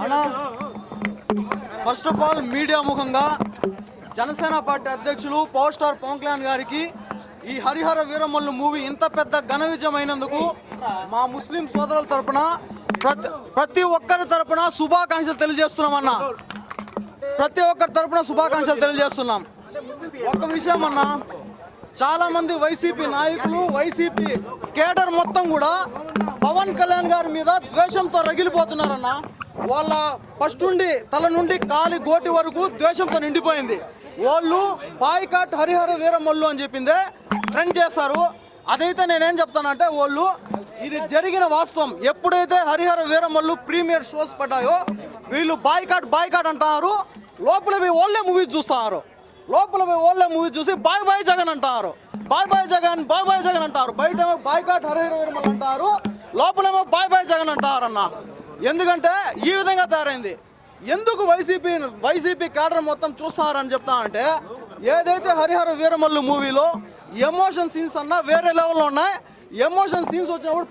అన్నా first of all media ముఖంగా Janasena party అధ్యక్షులు పవర్ స్టార్ పవన్ కళ్యాణ్ గారికి ఈ హరిహర వీరమల్లు మూవీ ఇంత పెద్ద ఘన విజయం అయినందుకు మా ముస్లిం సోదరుల తరపున ప్రతి ఒక్కరి తరపున శుభాకాంక్షలు తెలియజేస్తున్నామన్నా. ప్రతి ఒక్కరి తరపున శుభాకాంక్షలు తెలియజేస్తున్నాం. ఒక్క విషయం అన్నా, చాలా మంది వైసీపీ నాయకులు వైసీపీ కేడర్ మొత్తం కూడా పవన్ కళ్యాణ్ గారి మీద ద్వేషంతో రగిలిపోతున్నారన్న. వాళ్ళ ఫస్ట్ నుండి తల నుండి కాలి గోటి వరకు ద్వేషంతో నిండిపోయింది. వాళ్ళు బాయ్కాట్ హరిహర వీరమల్లు అని చెప్పిందే ట్రెండ్ చేస్తారు. అదైతే నేనేం చెప్తానంటే, వాళ్ళు ఇది జరిగిన వాస్తవం. ఎప్పుడైతే హరిహర వీరమల్లు ప్రీమియర్ షోస్ పడ్డాయో వీళ్ళు బాయ్కాట్ అంటున్నారు. లోపల పోయి వాళ్ళే మూవీస్ చూస్తున్నారు. లోపల పోయి వాళ్ళే మూవీస్ చూసి బాయ్ బాయ్ జగన్ అంటారు. బాయ్ బాయ్ జగన్ అంటారు. బయట బాయ్కాట్ హరిహర వీరమల్లు అంటారు, లోపలేమో బాయ్ బాయ్ జగన్ అంటారన్న. ఎందుకంటే ఈ విధంగా తయారైంది. ఎందుకు వైసీపీ క్యాడర్ మొత్తం చూస్తున్నారని చెప్తా అంటే, ఏదైతే హరిహర వీరమల్లు మూవీలో ఎమోషన్ సీన్స్ అన్నా వేరే లెవెల్లో ఉన్నాయి. ఎమోషన్ సీన్స్ వచ్చినప్పుడు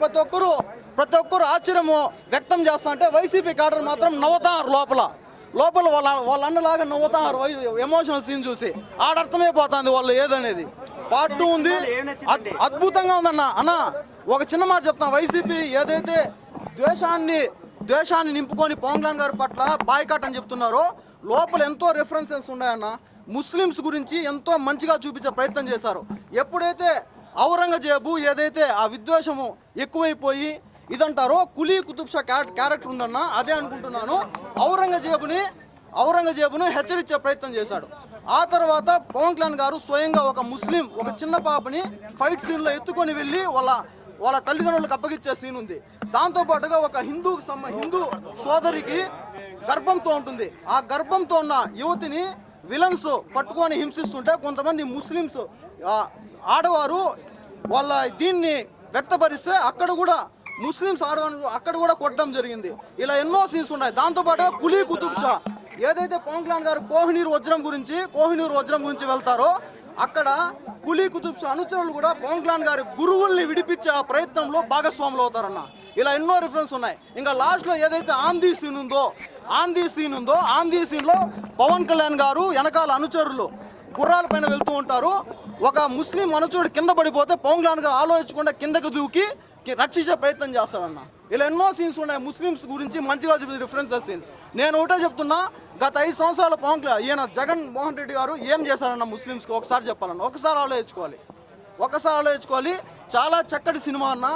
ప్రతి ఒక్కరు ఆశ్చర్యము వ్యక్తం చేస్తా అంటే, వైసీపీ క్యాడర్ మాత్రం నవ్వుతారు. లోపల వాళ్ళ అన్నలాగా నవ్వుతారు ఎమోషనల్ సీన్ చూసి. ఆడర్థమైపోతుంది వాళ్ళు ఏదనేది. పార్ట్ 2 ఉంది, అద్భుతంగా ఉందన్న. అన్న ఒక చిన్న మాట చెప్తాను. వైసీపీ ఏదైతే ద్వేషాన్ని నింపుకొని పవన్ కళ్యాణ్ గారి పట్ల బాయ్కాట్ అని చెప్తున్నారో, లోపల ఎంతో రెఫరెన్సెస్ ఉన్నాయన్న. ముస్లిమ్స్ గురించి ఎంతో మంచిగా చూపించే ప్రయత్నం చేశారు. ఎప్పుడైతే ఔరంగజేబు ఏదైతే ఆ విద్వేషము ఎక్కువైపోయి ఇదంటారో, కులీ కుతుబ్ షా క్యారెక్టర్ ఉందన్న, అదే అనుకుంటున్నాను. ఔరంగజేబును హెచ్చరించే ప్రయత్నం చేశాడు. ఆ తర్వాత పవన్ కళ్యాణ్ గారు స్వయంగా ఒక చిన్న పాపని ఫైట్ సీన్లో ఎత్తుకొని వెళ్ళి వాళ్ళ తల్లిదండ్రులకు అప్పగిచ్చే సీన్ ఉంది. దాంతోపాటుగా ఒక హిందూ సోదరికి గర్భంతో ఉంటుంది. ఆ గర్భంతో ఉన్న యువతిని విలన్స్ పట్టుకొని హింసిస్తుంటే కొంతమంది ముస్లిమ్స్ ఆడవారు వాళ్ళ దీన్ని వ్యక్తపరిస్తే అక్కడ కూడా ముస్లిమ్స్ ఆడవారు అక్కడ కూడా కొట్టడం జరిగింది. ఇలా ఎన్నో సీన్స్ ఉన్నాయి. దాంతోపాటు కులీ కుతుబ్ షా ఏదైతే పవన్ కళ్యాణ్ గారు కోహినూర్ వజ్రం గురించి వెళ్తారో, అక్కడ కులీ కుతుబ్ షా అనుచరులు కూడా పవన్ కళ్యాణ్ గారి గురువుల్ని విడిపించే ఆ ప్రయత్నంలో భాగస్వాములు అవుతారన్న. ఇలా ఎన్నో రిఫరెన్స్ ఉన్నాయి. ఇంకా లాస్ట్లో ఏదైతే ఆందీ సీన్లో పవన్ కళ్యాణ్ గారు వెనకాల అనుచరులు గుర్రాల పైన వెళ్తూ ఉంటారు. ఒక ముస్లిం అనుచరుడు కింద పడిపోతే పవన్ కళ్యాణ్ గారు ఆలోచించకుండా కిందకు దూకి రక్షించే ప్రయత్నం చేస్తారన్న. ఇలా ఎన్నో సీన్స్ ఉన్నాయి ముస్లిమ్స్ గురించి మంచిగా చూపించే రిఫరెన్సెస్ సీన్స్. నేను ఒకటే చెప్తున్నా, గత 5 సంవత్సరాల పవన్ కళ్యాణ్ ఈయన జగన్మోహన్ రెడ్డి గారు ఏం చేశారన్న ముస్లిమ్స్కి ఒకసారి చెప్పాలన్న. ఒకసారి ఆలోచించుకోవాలి. చాలా చక్కటి సినిమా అన్న,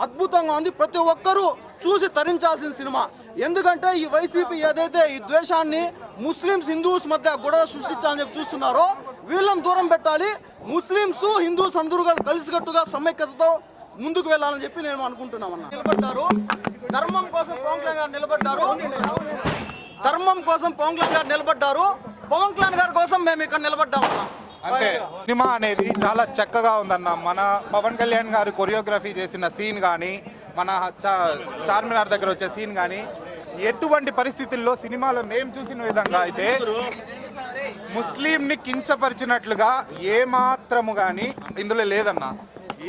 అద్భుతంగా ఉంది. ప్రతి ఒక్కరూ చూసి తరించాల్సిన సినిమా. ఎందుకంటే ఈ వైసీపీ ఏదైతే ఈ ద్వేషాన్ని హిందూస్ మధ్య గొడవ సృష్టించాలని చెప్పి చూస్తున్నారో, వీళ్ళని దూరం పెట్టాలి. ముస్లిమ్స్ హిందూస్ అందరూ కలిసికట్టుగా సమైక్యతతో ముందుకు వెళ్ళాలని చెప్పి నేను అనుకుంటున్నామన్నా. నిలబడ్డారు ధర్మం కోసం పవన్ కళ్యాణ్ గారు నిలబడ్డారు. పవన్ కళ్యాణ్ గారి కోసం మేము ఇక్కడ నిలబడ్డామన్నా. అంటే సినిమా అనేది చాలా చక్కగా ఉందన్న. మన పవన్ కళ్యాణ్ గారు కొరియోగ్రఫీ చేసిన సీన్ కానీ, మన చార్మినార్ దగ్గర వచ్చే సీన్ కానీ, ఎటువంటి పరిస్థితుల్లో సినిమాలో మేము చూసిన విధంగా అయితే ముస్లింని కించపరిచినట్లుగా ఏమాత్రము కానీ ఇందులో లేదన్న.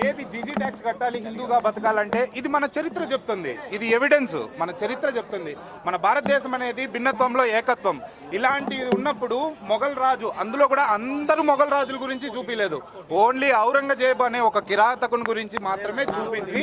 ఏది జీజీ ట్యాక్స్ కట్టాలి హిందూగా బతకాలంటే ఇది మన చరిత్ర చెప్తుంది. ఇది ఎవిడెన్స్, మన చరిత్ర చెప్తుంది. మన భారతదేశం అనేది భిన్నత్వంలో ఏకత్వం. ఇలాంటివి ఉన్నప్పుడు మొఘల్ రాజు, అందులో కూడా అందరూ మొఘల్ రాజుల గురించి చూపించలేదు. ఓన్లీ ఔరంగజేబు అనే ఒక కిరాతకుని గురించి మాత్రమే చూపించి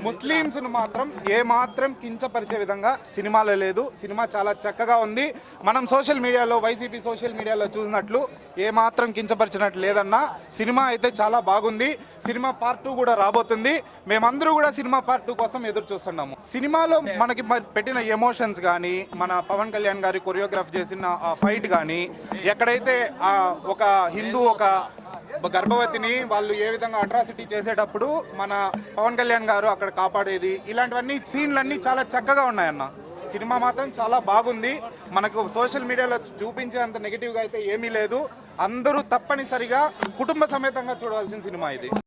ముస్లిమ్స్ను మాత్రం ఏమాత్రం కించపరిచే విధంగా సినిమాలో లేదు. సినిమా చాలా చక్కగా ఉంది. మనం సోషల్ మీడియాలో వైసీపీ సోషల్ మీడియాలో చూసినట్లు ఏమాత్రం కించపరిచినట్లు లేదన్నా. సినిమా అయితే చాలా బాగుంది. సినిమా పార్ట్ 2 కూడా రాబోతుంది. మేమందరూ కూడా సినిమా పార్ట్ 2 కోసం ఎదురు చూస్తున్నాము. సినిమాలో మనకి పెట్టిన ఎమోషన్స్ కానీ, మన పవన్ కళ్యాణ్ గారి కొరియోగ్రాఫ్ చేసిన ఫైట్ కానీ, ఎక్కడైతే ఒక హిందూ ఒక గర్భవతిని వాళ్ళు ఏ విధంగా అట్రాసిటీ చేసేటప్పుడు మన పవన్ కళ్యాణ్ గారు అక్కడ కాపాడేది, ఇలాంటివన్నీ సీన్లన్నీ చాలా చక్కగా ఉన్నాయన్న. సినిమా మాత్రం చాలా బాగుంది. మనకు సోషల్ మీడియాలో చూపించేంత నెగిటివ్గా అయితే ఏమీ లేదు. అందరూ తప్పనిసరిగా కుటుంబ సమేతంగా చూడవలసిన సినిమా ఇది.